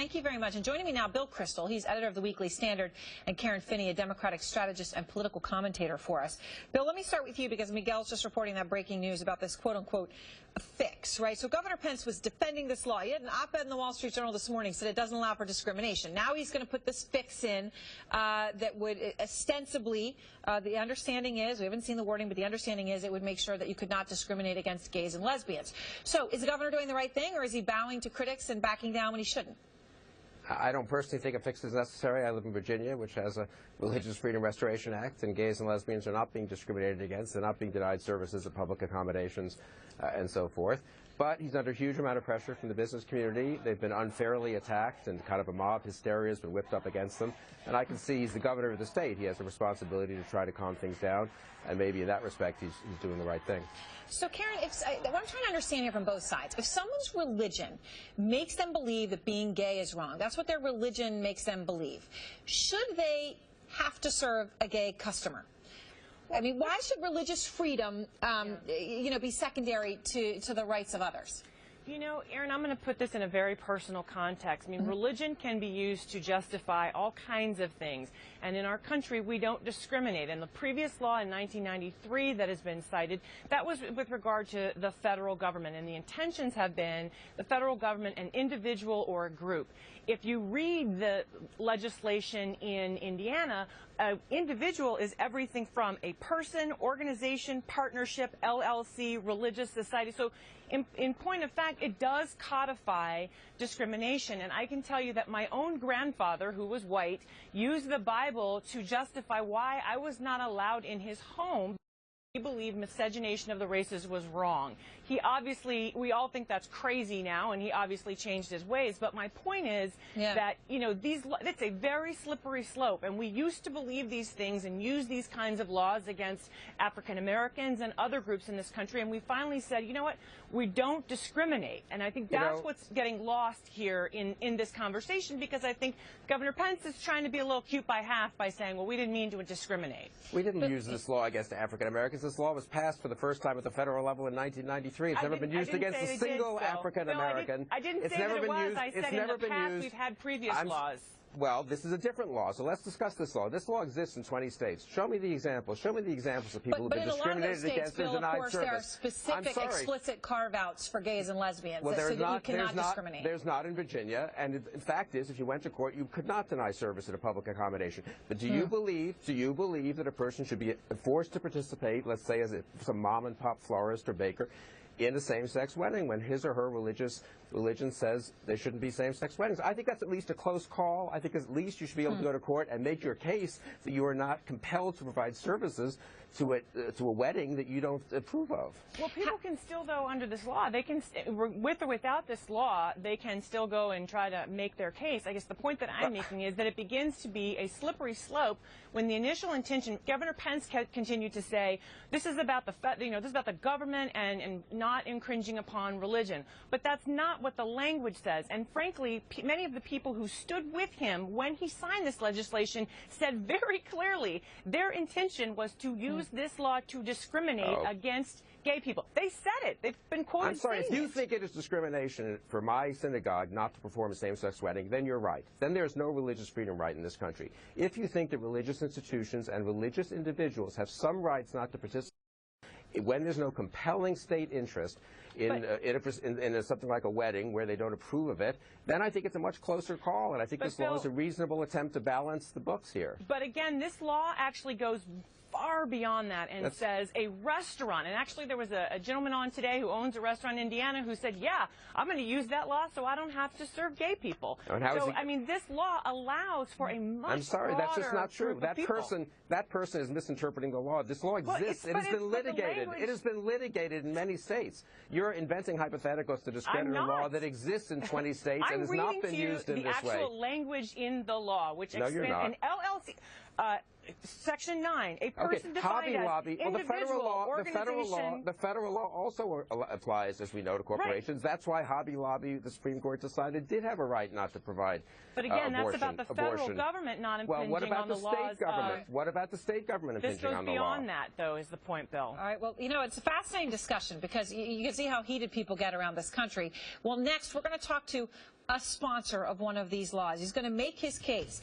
Thank you very much. And joining me now, Bill Kristol. He's editor of the Weekly Standard, and Karen Finney, a Democratic strategist and political commentator for us. Bill, let me start with you because Miguel's just reporting that breaking news about this quote-unquote fix, right? So Governor Pence was defending this law. He had an op-ed in the Wall Street Journal this morning, said it doesn't allow for discrimination. Now he's going to put this fix in that would ostensibly, the understanding is, we haven't seen the wording, but the understanding is it would make sure that you could not discriminate against gays and lesbians. So is the governor doing the right thing, or is he bowing to critics and backing down when he shouldn't? I don't personally think a fix is necessary. I live in Virginia, which has a Religious Freedom Restoration Act, and gays and lesbians are not being discriminated against. They're not being denied services and public accommodations and so forth. But he's under a huge amount of pressure from the business community. They've been unfairly attacked, and kind of a mob hysteria has been whipped up against them. And I can see he's the governor of the state. He has a responsibility to try to calm things down, and maybe in that respect he's doing the right thing. So, Karen, what I'm trying to understand here from both sides, if someone's religion makes them believe that being gay is wrong, that's what their religion makes them believe, should they have to serve a gay customer? I mean, why should religious freedom, be secondary to the rights of others? You know, Erin, I'm going to put this in a very personal context. I mean, religion can be used to justify all kinds of things. And in our country, we don't discriminate. And the previous law in 1993 that has been cited, that was with regard to the federal government. And the intentions have been the federal government, an individual or a group. If you read the legislation in Indiana, an individual is everything from a person, organization, partnership, LLC, religious society. So in point of fact, it does codify discrimination. And I can tell you that my own grandfather, who was white, used the Bible to justify why I was not allowed in his home. He believed miscegenation of the races was wrong. He obviously, we all think that's crazy now, and he obviously changed his ways. But my point is that, it's a very slippery slope. And we used to believe these things and use these kinds of laws against African Americans and other groups in this country. And we finally said, you know what, we don't discriminate. And I think that's what's getting lost here in this conversation, because I think Governor Pence is trying to be a little cute by half by saying, well, we didn't mean to discriminate. We didn't use this law against African Americans. This law was passed for the first time at the federal level in 1993. It's never been used against a single African American. I didn't say that it was. I said in the past we've had previous laws. Well, this is a different law, so let's discuss this law. This law exists in 20 states. Show me the examples. Show me the examples of people who have been discriminated against or denied service. But in a lot of those states, Bill, of course, there are specific, explicit carve-outs for gays and lesbians, well, so that you cannot discriminate. There's not in Virginia, and the fact is, if you went to court, you could not deny service at a public accommodation. But do you believe that a person should be forced to participate, let's say as some mom-and-pop florist or baker, in a same-sex wedding when his or her religion says there shouldn't be same-sex weddings? I think that's at least a close call. I think at least you should be able to go to court and make your case that you are not compelled to provide services to a wedding that you don't approve of. Well, people can still, though, under this law, they can, with or without this law, they can still go and try to make their case. I guess the point that I'm making is that it begins to be a slippery slope when the initial intention, Governor Pence continued to say, this is about the, this is about the government and not infringing upon religion. But that's not what the language says. And frankly, many of the people who stood with him when he signed this legislation said very clearly their intention was to use this law to discriminate against gay people. They said it. They've been quoted. I'm sorry, if you think it is discrimination for my synagogue not to perform a same-sex wedding, then you're right. Then there's no religious freedom right in this country. If you think that religious institutions and religious individuals have some rights not to participate, when there's no compelling state interest in something like a wedding where they don't approve of it, then I think it's a much closer call, and I think this law is a reasonable attempt to balance the books here. But again, this law actually goes far beyond that and says a restaurant, and actually there was a gentleman on today who owns a restaurant in Indiana who said, yeah, I'm going to use that law so I don't have to serve gay people. So, I mean, this law allows for a much I'm sorry, that's just not true. That person is misinterpreting the law. This law exists. It has been litigated. It has been litigated in many states. You're inventing hypotheticals to discredit a law that exists in 20 states and has not been used in this way. I'm reading to you the actual language in the law, which expands an LLC. Section 9, a person defined Hobby as Lobby. Well, individual, organization. the federal law also applies, as we know, to corporations. Right. That's why Hobby Lobby, the Supreme Court decided, did have a right not to provide But again, abortion, that's about the federal government not impinging what about on the state laws government? What about the state government impinging on the law? This goes beyond that, though, is the point, Bill. All right. Well, you know, it's a fascinating discussion because you can see how heated people get around this country. Well, next, we're going to talk to a sponsor of one of these laws. He's going to make his case.